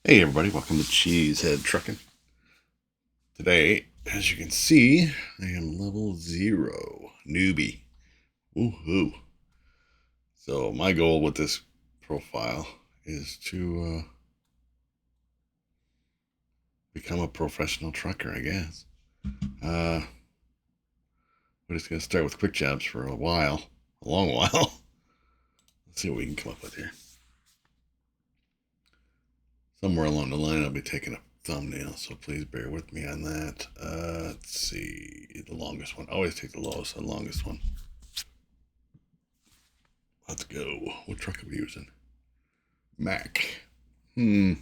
Hey everybody, welcome to Cheesehead Trucking. Today, as you can see, I am level 0, newbie. Woohoo! So my goal with this profile is to become a professional trucker, I guess. We're just going to start with quick jobs for a while, a long while. Let's see what we can come up with here. Somewhere along the line I'll be taking a thumbnail, so please bear with me on that. Let's see, the longest one. Always take the lowest, the longest one. Let's go. What truck are we using? Mac. Yeah,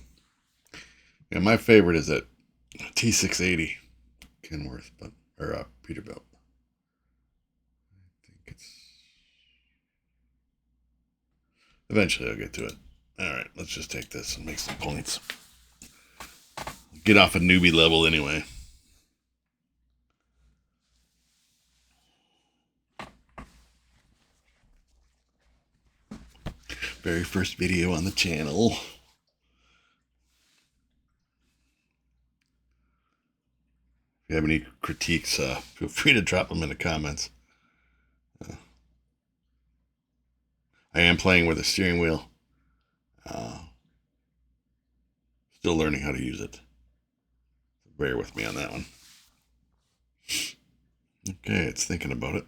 my favorite is that T680 Kenworth, or Peterbilt. I think it's. Eventually I'll get to it. Alright, let's just take this and make some points. Get off a newbie level anyway. Very first video on the channel. If you have any critiques, feel free to drop them in the comments. I am playing with a steering wheel. Still learning how to use it. Bear with me on that one. Okay, it's thinking about it.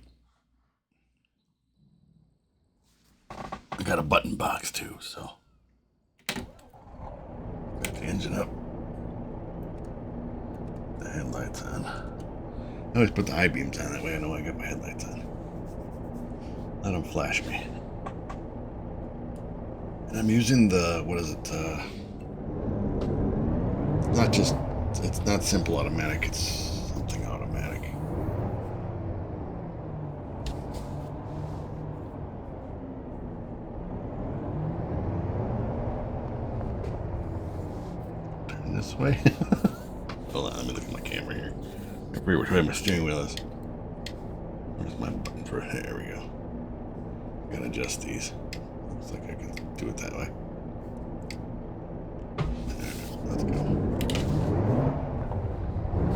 I got a button box too, so. Got the engine up. The headlights on. I always put the high beams on, that way I know I got my headlights on. Let them flash me. And I'm using the, what is it, it's not simple automatic, it's something automatic. Turn this way. Hold on, let me look at my camera here. I forget which way my steering wheel is. Where's my button for it? There we go. Gotta adjust these. Looks like I can do it that way. Let's go.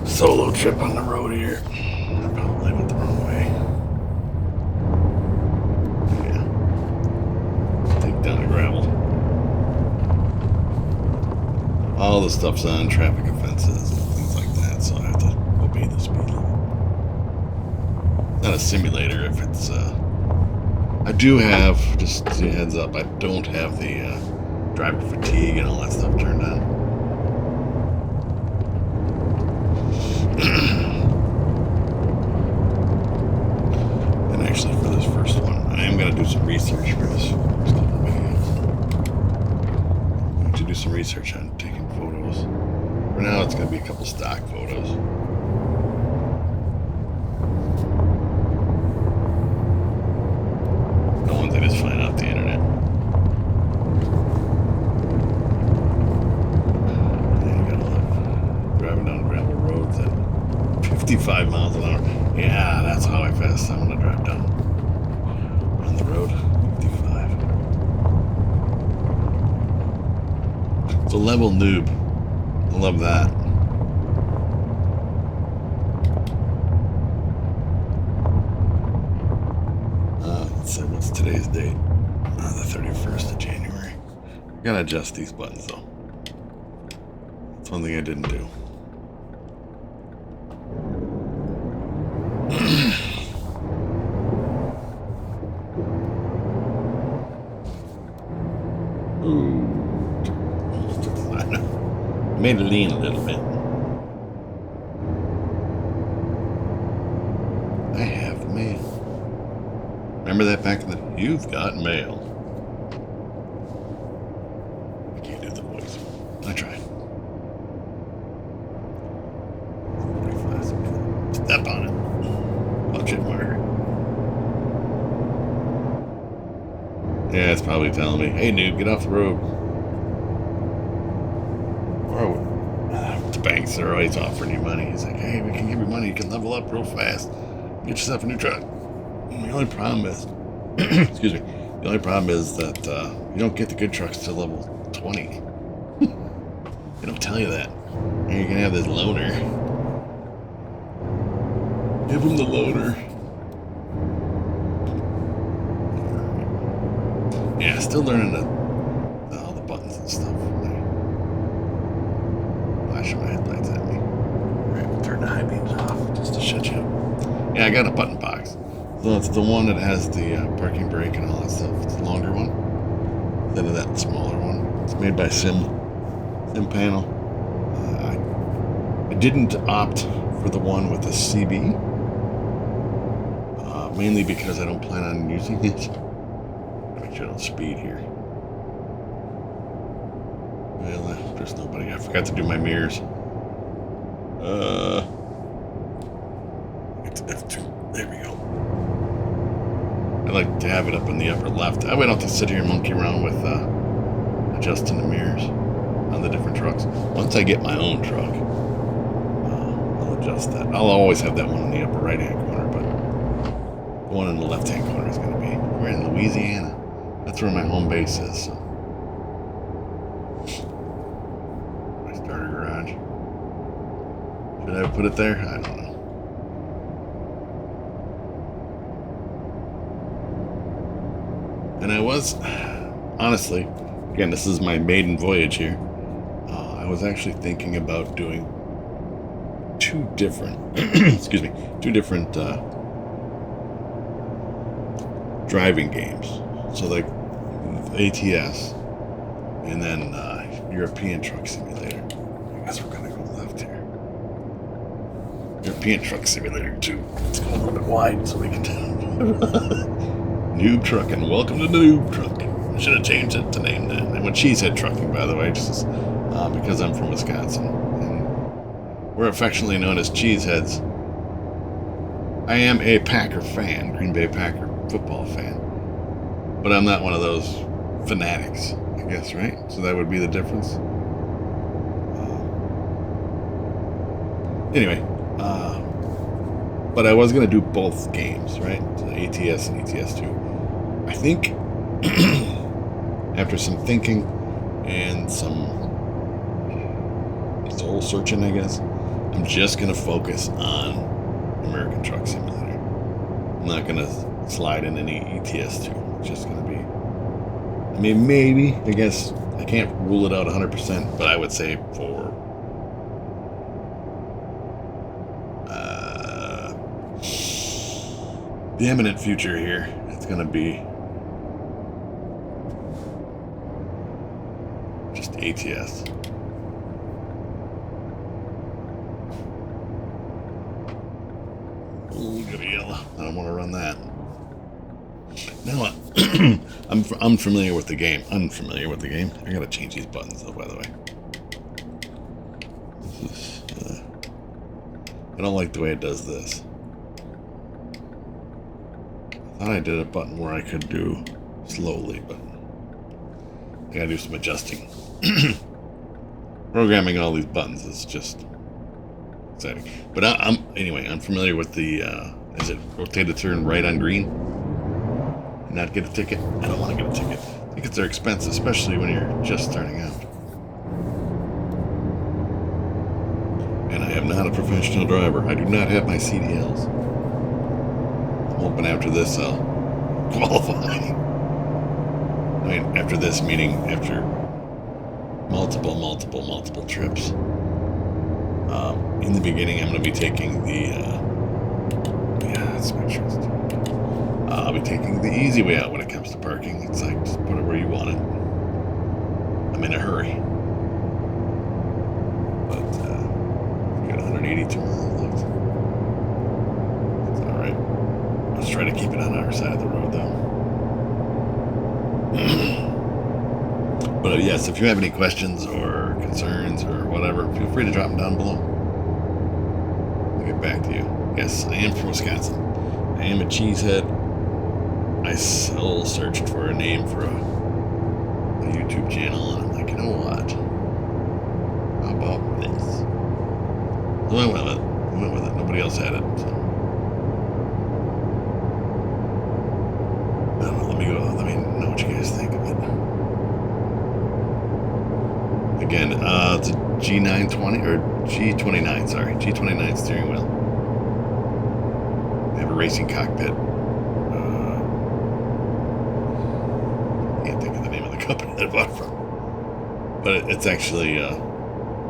Solo trip on the road here. I probably went the wrong way. Yeah. Take down the gravel. All the stuff's on traffic offenses and things like that, so I have to obey the speed limit. Not a simulator if it's I do have, just a heads up, I don't have the driver fatigue and all that stuff turned on. And actually for this first one, I am going to do some research for this first couple of videos. I'm going to do some research on taking photos. For now, it's going to be a couple stock photos. The ones I just find off the internet. Yeah, you gotta love driving down gravel roads at 55 miles an hour. Yeah, that's how fast I want to drive down on the road. 55. It's a level noob. I love that. Let's see, what's today's date? The 31st of January. I gotta adjust these buttons though. That's one thing I didn't do. Made it lean a little bit. I have mail. Remember that back in the... You've got mail. I can't do the voice. I tried. Pretty fast. Step on it. Punch it, marker. Yeah, it's probably telling me, hey, noob, get off the road. The banks are always offering you money. It's like, hey, we can give you money. You can level up real fast. Get yourself a new truck. And the only problem is, excuse me, the only problem is that you don't get the good trucks till level 20. They don't tell you that. And you're gonna have this loaner. Give him the loaner. Yeah, still learning all the buttons and stuff. Flashing my headlights at me. Alright, turn the high beams off just to shut you up. Yeah, I got a button box. So it's the one that has the parking brake and all that stuff. It's the longer one instead of that smaller one. It's made by Sim Panel. I didn't opt for the one with the CB, mainly because I don't plan on using it. Make sure I don't speed here. Well, there's nobody. I forgot to do my mirrors. It's F2. There we go. I like to have it up in the upper left. I don't have to sit here and monkey around with adjusting the mirrors on the different trucks. Once I get my own truck, I'll adjust that. I'll always have that one in the upper right-hand corner, but the one in the left-hand corner is going to be. We're in Louisiana. That's where my home base is. So. My starter garage. Should I put it there? I don't know. And I was, honestly, again, this is my maiden voyage here. I was actually thinking about doing two different, excuse me, driving games. So like ATS and then European Truck Simulator. I guess we're gonna go left here. European Truck Simulator 2. Let's go a little bit wide so we can Noob Trucking. Welcome to the Noob Truck. I should have changed it to name that. I went Cheesehead Trucking, by the way, just because I'm from Wisconsin. And we're affectionately known as Cheeseheads. I am a Packer fan, Green Bay Packer football fan. But I'm not one of those fanatics, I guess, right? So that would be the difference. Anyway, but I was going to do both games, right? So ATS and ETS2. I think after some thinking and some soul searching, I guess, I'm just going to focus on American Truck Simulator. I'm not going to slide in any ETS2. It's just going to be, I mean, maybe, I guess, I can't rule it out 100%, but I would say for the imminent future here, it's going to be just ATS. Ooh, got a yellow. I don't want to run that. No, I'm familiar with the game. Unfamiliar with the game. I gotta change these buttons though, by the way. This is, I don't like the way it does this. I thought I did a button where I could do slowly, but I gotta do some adjusting. Programming all these buttons is just exciting. But I'm familiar with the is it rotate to turn right on green? And not get a ticket? I don't want to get a ticket. Tickets are expensive, especially when you're just starting out. And I am not a professional driver. I do not have my CDLs. I'm hoping after this I'll qualify. I mean, after this, meaning after multiple trips. In the beginning, I'm going to be taking the, that's my trust. I'll be taking the easy way out when it comes to parking. It's like, just put it where you want it. I'm in a hurry. But, we got 182 miles left. That's alright. Let's try to keep it on our side of the road, though. But, yes, if you have any questions or concerns or whatever, feel free to drop them down below. I'll get back to you. Yes, I am from Wisconsin. I am a cheesehead. I soul searched for a name for a YouTube channel, and I'm like, you know what? How about this? So I went with it. Nobody else had it. So. I don't know. Let me know what you guys think of it. Again, G920 or G29, sorry, G29 steering wheel. They have a racing cockpit. Can't think of the name of the company that I bought it from, but it's actually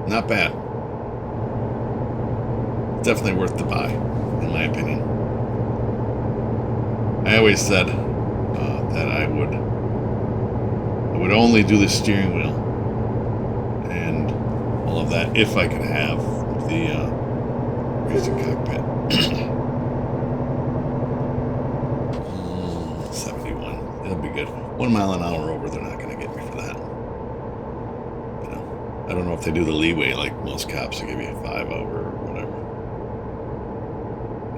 not bad. It's definitely worth the buy, in my opinion. I always said that I would only do the steering wheel and all of that if I could have the racing cockpit. 71. It'll be good. 1 mile an hour over, they're not going to get me for that. You know, I don't know if they do the leeway like most cops. They give you 5 over or whatever.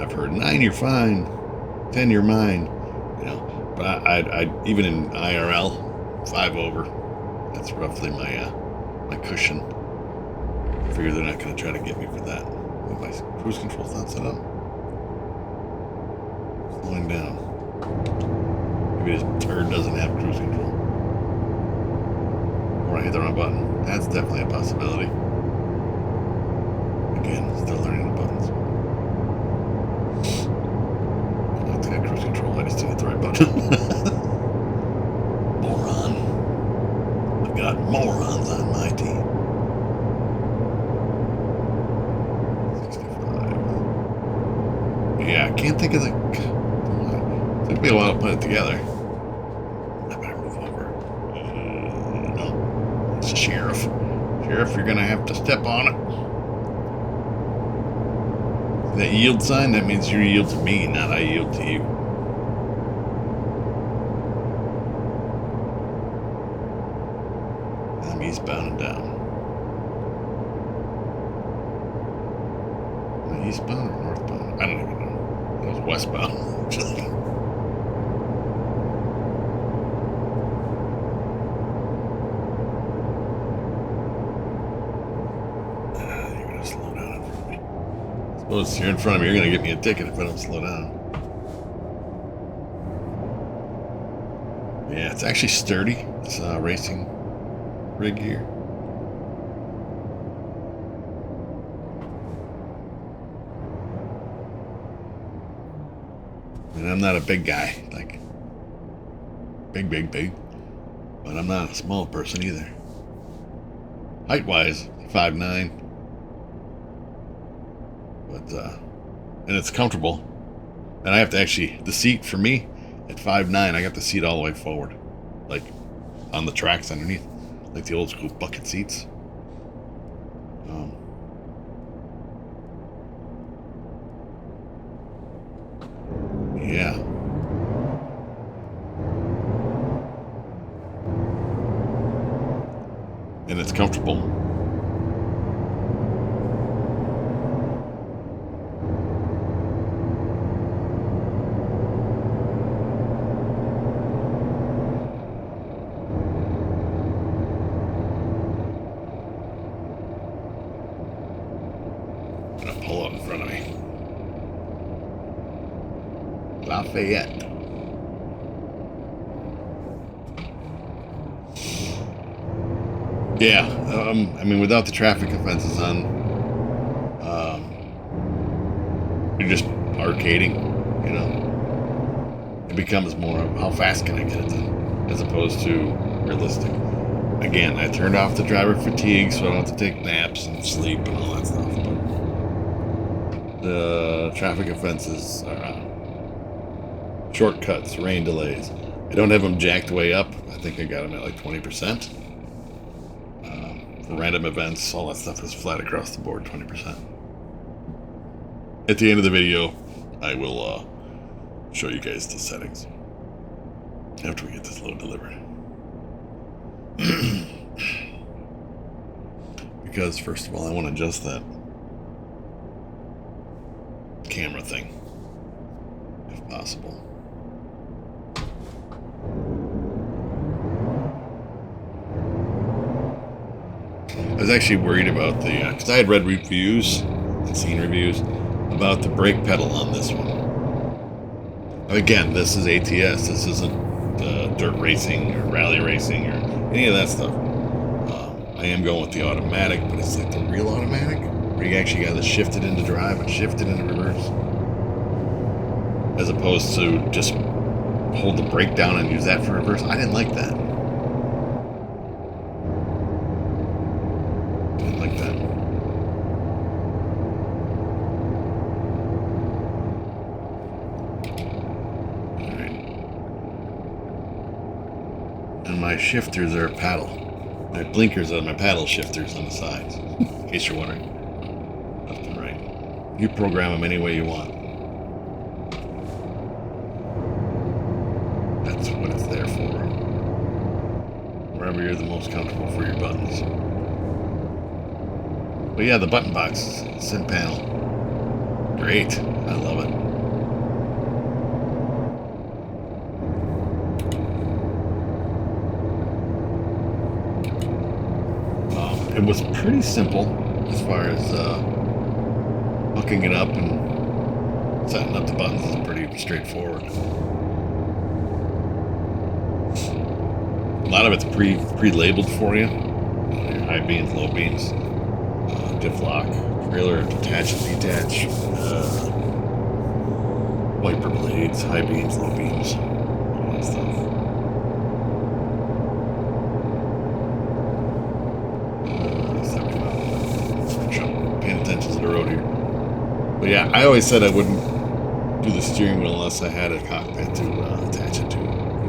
I've heard 9, you're fine. 10, you're mine. You know, but I even in IRL, 5 over. That's roughly my my cushion. I figure they're not going to try to get me for that. Oh, my cruise control's not set up. Slowing down. Maybe this turd doesn't have cruise control. Or I hit the wrong button. That's definitely a possibility. Again, still learning the buttons. It's got cruise control. I just didn't hit the right button. Moron. I've got morons on my team. 65. Yeah, I can't think of the... It took me a while to put it together. I better move over. No. It's a sheriff. Sheriff, you're going to have to step on it. That yield sign, that means you yield to me, not I yield to you. I'm eastbound and down. Am I eastbound or northbound? I don't even know. It was westbound, actually. You're going to slow down in front of me. Suppose you're in front of me, you're going to get me a ticket if I don't slow down. Yeah, it's actually sturdy. It's a racing rig here. And I'm not a big guy, like big, but I'm not a small person either. Height-wise, 5'9". But and it's comfortable. And I have to actually, the seat for me at 5'9", I got the seat all the way forward, like on the tracks underneath, like the old school bucket seats. Yeah. And it's comfortable. I'm gonna pull up in front of me. Lafayette. Yeah, I mean, without the traffic offenses on, you're just arcading, you know. It becomes more of how fast can I get it done, as opposed to realistic. Again, I turned off the driver fatigue so I don't have to take naps and sleep and all that stuff. But the traffic offenses are shortcuts, rain delays. I don't have them jacked way up. I think I got them at like 20%. For random events, all that stuff is flat across the board, 20%. At the end of the video, I will show you guys the settings after we get this load delivered. Because first of all, I want to adjust that camera thing, if possible. I was actually worried about the, because I had read reviews and seen reviews about the brake pedal on this one. Again, this is ATS. This isn't dirt racing or rally racing or any of that stuff. I am going with the automatic, but it's like the real automatic, where you actually got to shift it into drive and shift it into reverse, as opposed to just hold the brake down and use that for reverse. I didn't like that. Didn't like that. All right. And my shifters are paddle. My blinkers are my paddle shifters on the sides, in case you're wondering. Left and right. You program them any way you want. That's what it's there for. Wherever you're the most comfortable for your buttons. But yeah, the button box, sim panel. Great. I love it. It was pretty simple as far as hooking it up and setting up the buttons is pretty straightforward. A lot of it's pre-labeled for you. Your high beams, low beams, diff lock, trailer, detach and detach, wiper blades, high beams, low beams, all that stuff. Paying attention to the road here. But yeah, I always said I wouldn't do the steering wheel unless I had a cockpit to attach it to.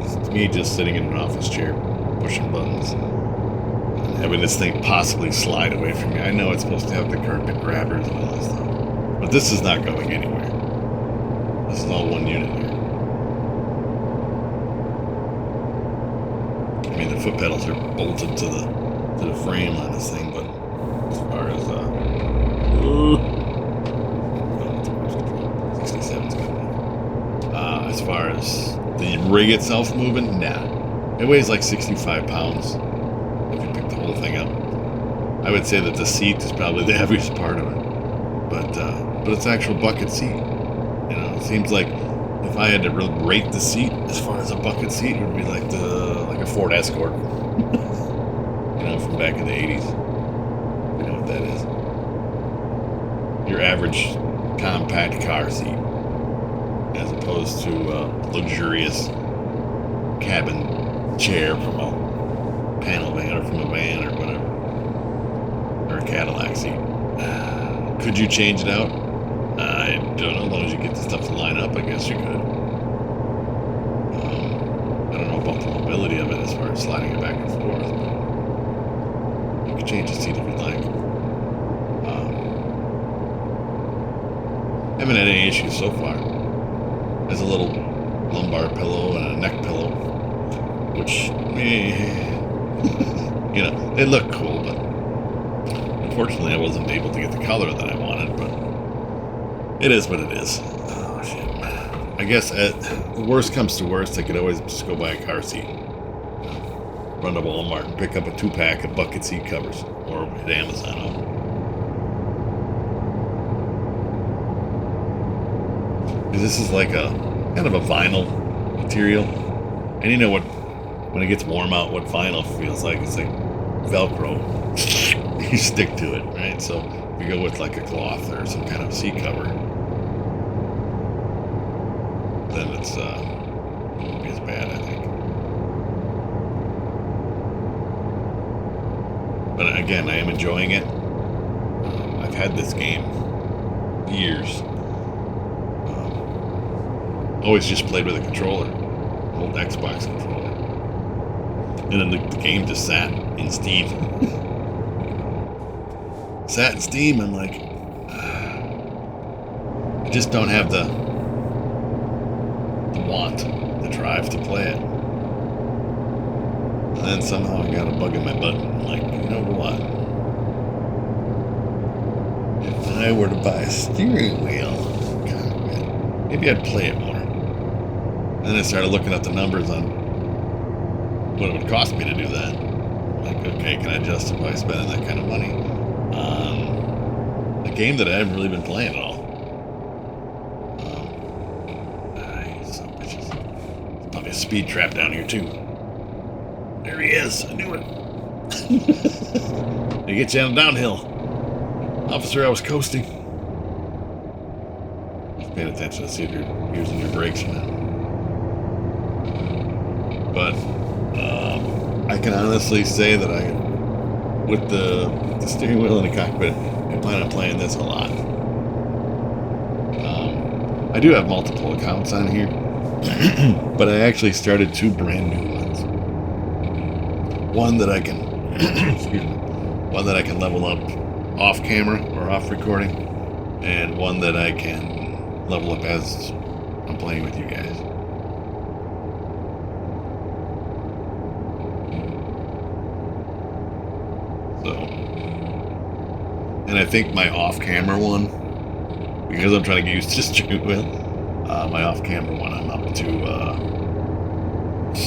It's me just sitting in an office chair, pushing buttons, and having this thing possibly slide away from me. I know it's supposed to have the carpet grabbers and all that stuff, but this is not going anywhere. This is all one unit here. I mean, the foot pedals are bolted to the frame on this thing, but as far as 67's good. As far as the rig itself moving, nah. It weighs like 65 pounds if you pick the whole thing up. I would say that the seat is probably the heaviest part of it, but it's actual bucket seat. You know, it seems like if I had to rate the seat as far as a bucket seat, it would be like a Ford Escort. You know, from back in the 80s. You know what that is? Your average compact car seat, as opposed to a luxurious cabin chair from a panel van or from a van or whatever, or a Cadillac seat. Could you change it out? I don't know. As long as you get the stuff to line up, I guess you could. I don't know about the mobility of it as far as sliding it back and forth, but you can change the seat if you'd like. Haven't had any issues so far. There's a little lumbar pillow and a neck pillow, which, you know, they look cool, but unfortunately I wasn't able to get the color that I wanted, but it is what it is. Oh, shit. I guess at worst comes to worst, I could always just go buy a car seat. Run to Walmart and pick up a 2-pack of bucket seat covers, or hit Amazon up. This is like a kind of a vinyl material, and you know what, when it gets warm out, what vinyl feels like? It's like Velcro. You stick to it, right? So if you go with like a cloth or some kind of seat cover, then it won't be as bad, I think. But again, I am enjoying it. I've had this game years. Always just played with a controller, old Xbox controller, and then the game just sat in Steam. Sat in Steam. I'm like, I just don't have the want, the drive to play it. And then somehow I got a bug in my butt. I'm like, you know what? If I were to buy a steering wheel, maybe I'd play it more. And then I started looking at the numbers on what it would cost me to do that. Like, okay, can I justify spending that kind of money on a game that I haven't really been playing at all? Some bitches. There's probably a speed trap down here too. There he is. I knew it. They get you on a downhill. Officer, I was coasting. Just paying attention to see if you're using your brakes or not. But I can honestly say that with the steering wheel and the cockpit, I plan on playing this a lot. I do have multiple accounts on here, but I actually started 2 brand new ones. One that I can, excuse me, one that I can level up off camera or off recording, and one that I can level up as I'm playing with you guys. So, and I think my off-camera one, because I'm trying to get used to this steering wheel, my off-camera one, I'm up to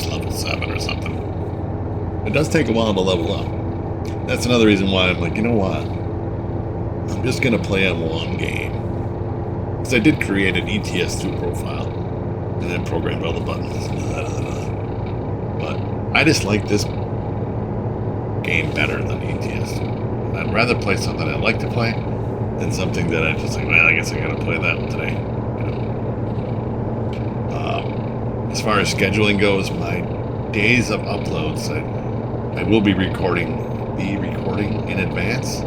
level 7 or something. It does take a while to level up. That's another reason why I'm like, you know what? I'm just gonna play on one game. Because I did create an ETS2 profile and then programmed all the buttons. But I just like this game better than ETS2. I'd rather play something I like to play than something that I just like, well, I guess I gotta play that one today. You know? As far as scheduling goes, my days of uploads, I will be recording in advance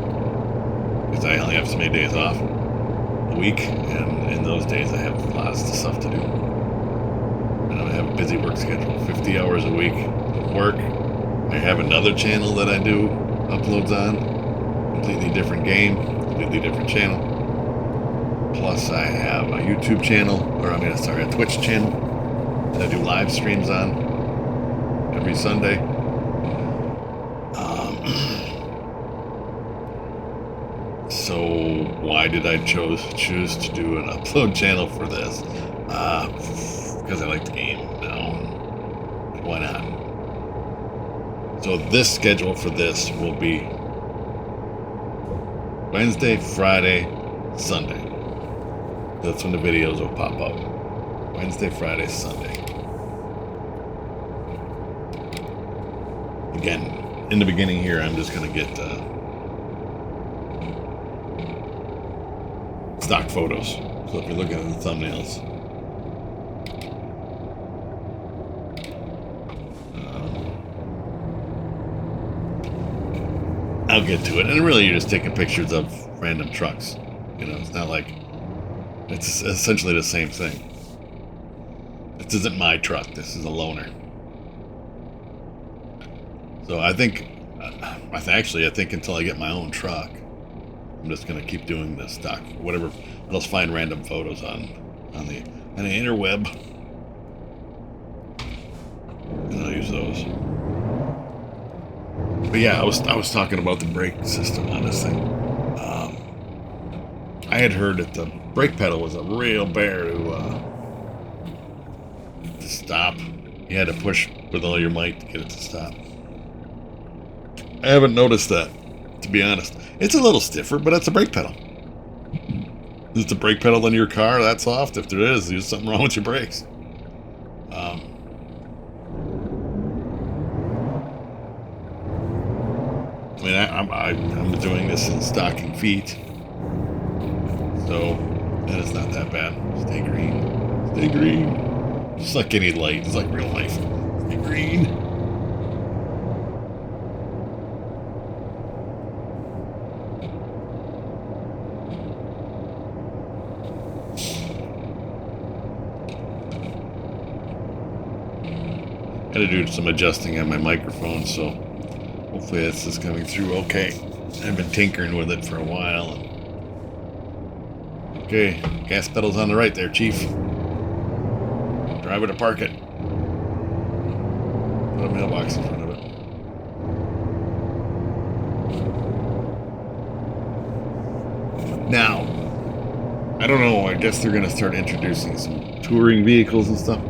because I only have so many days off a week, and in those days I have lots of stuff to do. And I have a busy work schedule, 50 hours a week of work. I have another channel that I do uploads on, completely different game, completely different channel. Plus I have a YouTube channel, a Twitch channel that I do live streams on every Sunday. So why did I choose to do an upload channel for this? Because I like the game now. Why not? So this schedule for this will be Wednesday, Friday, Sunday. That's when the videos will pop up. Wednesday, Friday, Sunday. Again, in the beginning here, I'm just going to get stock photos. So if you're looking at the thumbnails, I'll get to it. And really, you're just taking pictures of random trucks. You know, it's not like, it's essentially the same thing. This isn't my truck. This is a loaner. So I think until I get my own truck, I'm just gonna keep doing the stock, whatever. I'll just find random photos on the interweb, and I'll use those. But yeah, I was talking about the brake system on this thing. I had heard that the brake pedal was a real bear to stop. You had to push with all your might to get it to stop. I haven't noticed that, to be honest. It's a little stiffer, but it's a brake pedal. Is the brake pedal in your car that soft? If there is, there's something wrong with your brakes. I mean, I'm doing this in stocking feet, so that is not that bad. Stay green. Stay green. Just like any light. It's like real life. Stay green. Got to do some adjusting on my microphone, so hopefully this is coming through okay. I've been tinkering with it for a while. Okay, gas pedal's on the right there, Chief. Driver to park it. Put a mailbox in front of it. Now, I don't know, I guess they're going to start introducing some touring vehicles and stuff.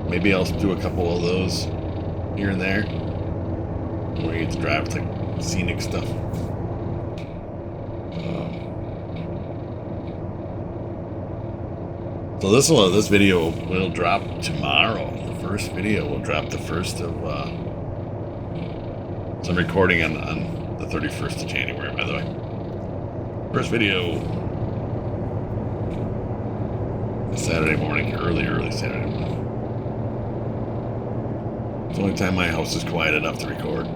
Maybe I'll do a couple of those here and there, where you get to drive like scenic stuff. So this video will drop tomorrow. The first video will drop the 1st of So I'm recording on the 31st of January, by the way. First video. Saturday morning, early Saturday morning. It's the only time my house is quiet enough to record.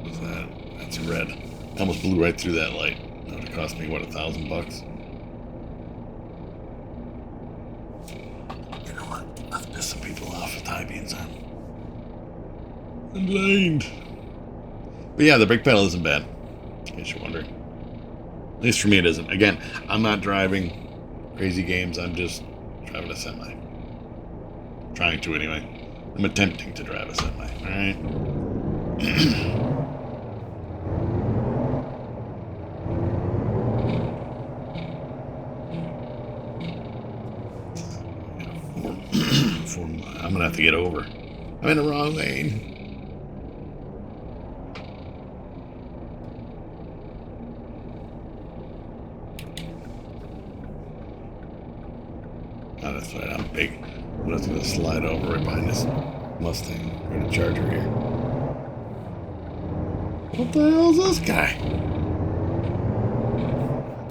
What's that? That's red. I almost blew right through that light. That would have cost me, what, $1,000? You know what? I've pissed some people off with high beams on. I'm blind. But yeah, the brake pedal isn't bad. In case you're wondering. At least for me it isn't. Again, I'm not driving crazy games. I'm just driving a semi. Trying to anyway. I'm attempting to drive a semi. Alright? I'm gonna have to get over. I'm in the wrong lane. Oh, that's right, I'm big. I'm just gonna slide over right behind this Mustang. We're gonna charge her here. What the hell is this guy?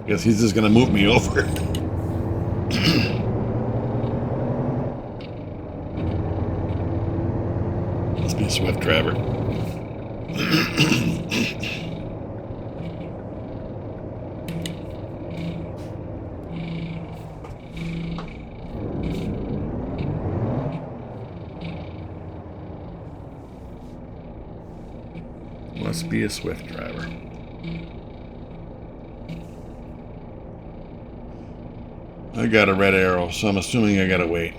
Guess he's just gonna move me over. Must be a Swift driver. Must be a Swift driver. I got a red arrow, so I'm assuming I gotta wait.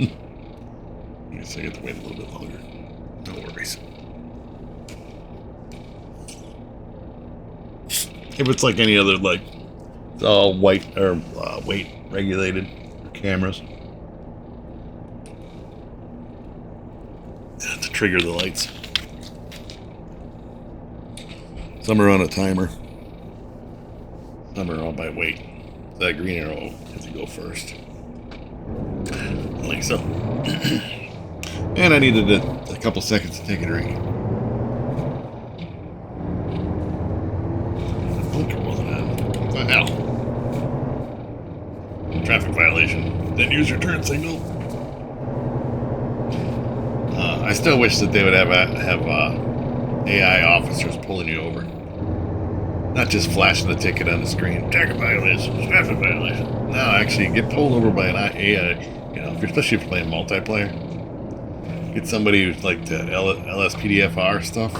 I guess I get to wait a little bit longer. No worries. If it's like any other, like, it's all white or weight regulated cameras. To trigger the lights. Some are on a timer. Some are all by weight. That green arrow has to go first. I think so. And I needed a couple seconds to take a drink. The blinker wasn't on. What the hell? Traffic violation. Then use your turn signal. I still wish that they would have AI officers pulling you over. Not just flashing the ticket on the screen. Traffic violation, traffic violation. No, actually get pulled over by an AI, you know, especially if you're playing multiplayer. Get somebody who's like the LSPDFR stuff.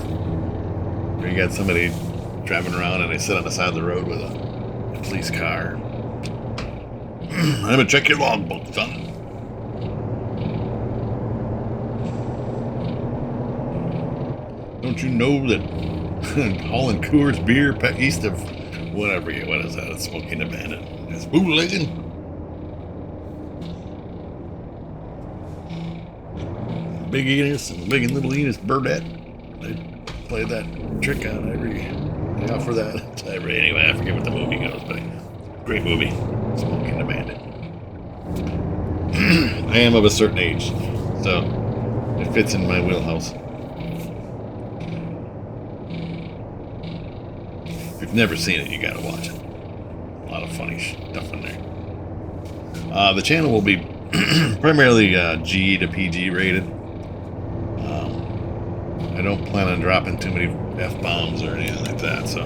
Where you got somebody driving around and they sit on the side of the road with a police car. I'm gonna check your logbook, son. Don't you know that hauling Coors beer east of whatever, what is that? It's Smoking the Bandit. It's bootlegging. Big Enos and Big and Little Enos Burdette. They play that trick on every. They offer that. Anyway, I forget what the movie goes, but great movie. Smoking the Bandit. I am of a certain age, so it fits in my wheelhouse. If you've never seen it, you gotta watch it. A lot of funny stuff in there. The channel will be primarily G to PG rated. I don't plan on dropping too many F-bombs or anything like that, so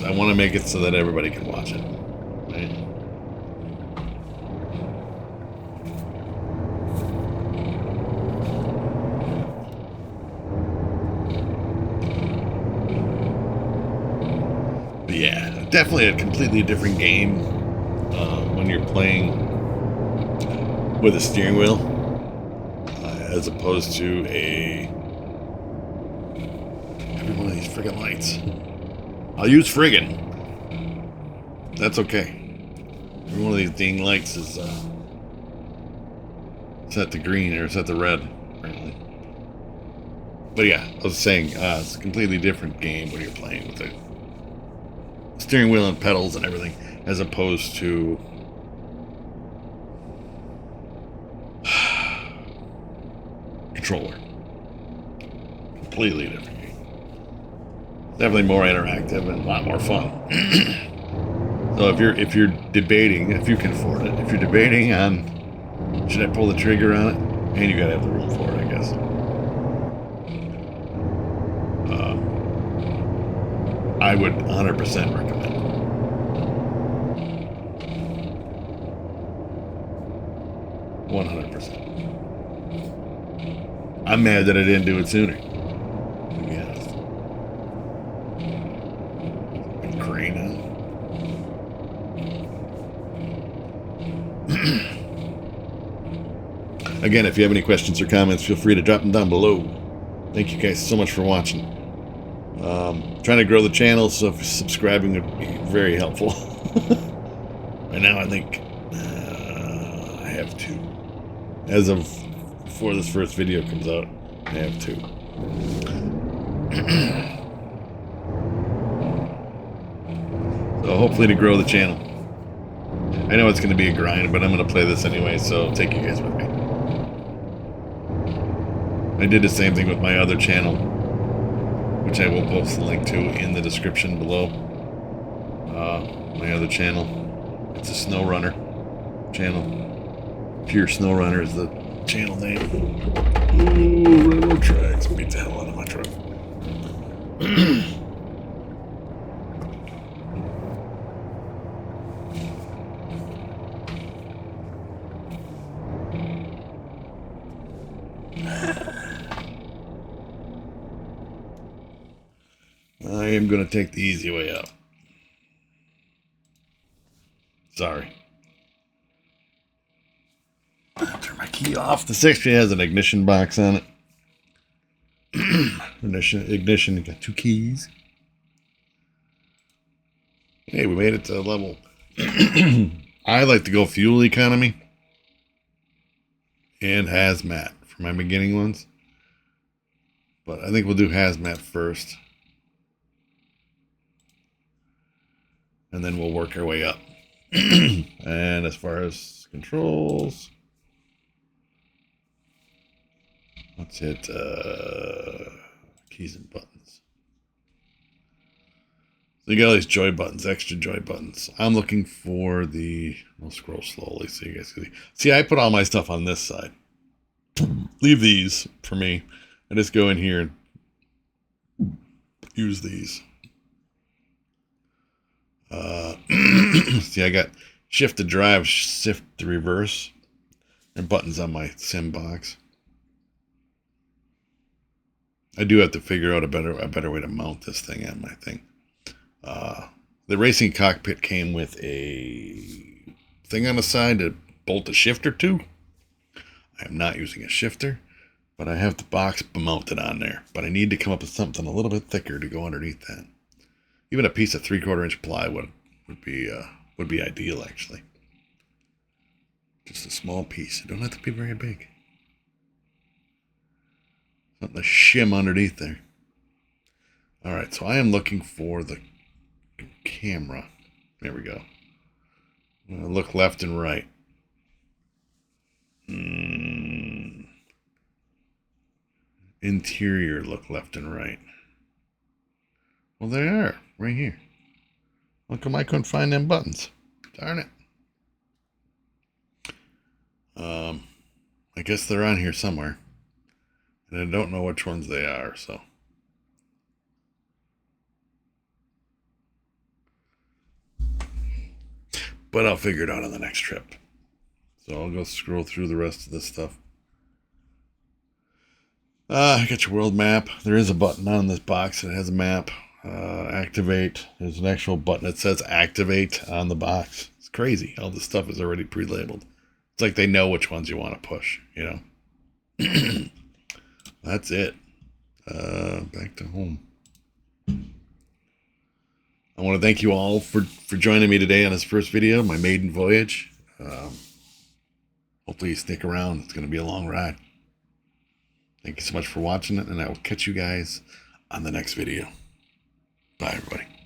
I want to make it so that everybody can watch it. Right? But yeah, definitely a completely different game when you're playing with a steering wheel as opposed to every one of these friggin' lights. I'll use friggin'. That's okay. Every one of these ding lights is set to green or set to red, apparently. But yeah, I was saying it's a completely different game when you're playing with the steering wheel and pedals and everything, as opposed to controller. Completely different game. Definitely more interactive and a lot more fun. So if you're debating, if you can afford it, if you're debating on should I pull the trigger on it, and you gotta have the room for it, I guess. I would 100% recommend it. 100%. I'm mad that I didn't do it sooner, to be honest. Crane on. Again, if you have any questions or comments, feel free to drop them down below. Thank you guys so much for watching. Trying to grow the channel, so subscribing would be very helpful. Right now, I think I have 2. As of before this first video comes out, I have 2. So hopefully to grow the channel. I know it's going to be a grind, but I'm going to play this anyway, so take you guys with me. I did the same thing with my other channel, which I will post the link to in the description below. My other channel, it's a Snowrunner channel. Pure Snowrunner is the channel name. Ooh, railroad tracks beat the hell out of my truck. I am going to take the easy way out. Sorry. Turn my key off. This actually has an ignition box on it. Ignition, you got 2 keys. Hey, we made it to level. I like to go fuel economy and hazmat for my beginning ones. But I think we'll do hazmat first. And then we'll work our way up. And as far as controls, let's hit keys and buttons. So you got all these joy buttons, extra joy buttons. I'm looking for the, I'll scroll slowly so you guys can see. See, I put all my stuff on this side. Leave these for me. I just go in here and use these. See, I got shift to drive, shift to reverse, and buttons on my sim box. I do have to figure out a better way to mount this thing on my thing. The racing cockpit came with a thing on the side to bolt a shifter to. I am not using a shifter, but I have the box mounted on there. But I need to come up with something a little bit thicker to go underneath that. Even a piece of 3/4 inch plywood would be ideal, actually. Just a small piece. It don't have to be very big. Something to shim underneath there. All right, so I am looking for the camera. There we go. I'm gonna look left and right. Interior, look left and right. Well, they are right here. How come I couldn't find them buttons? Darn it. I guess they're on here somewhere. And I don't know which ones they are, so. But I'll figure it out on the next trip. So I'll go scroll through the rest of this stuff. I got your world map. There is a button on this box that has a map. Activate. There's an actual button that says activate on the box. It's crazy. All this stuff is already pre-labeled. It's like they know which ones you want to push, you know. That's it. Back to home. I want to thank you all for joining me today on this first video, my maiden voyage. Hopefully you stick around. It's going to be a long ride. Thank you so much for watching it, and I will catch you guys on the next video. Bye, everybody.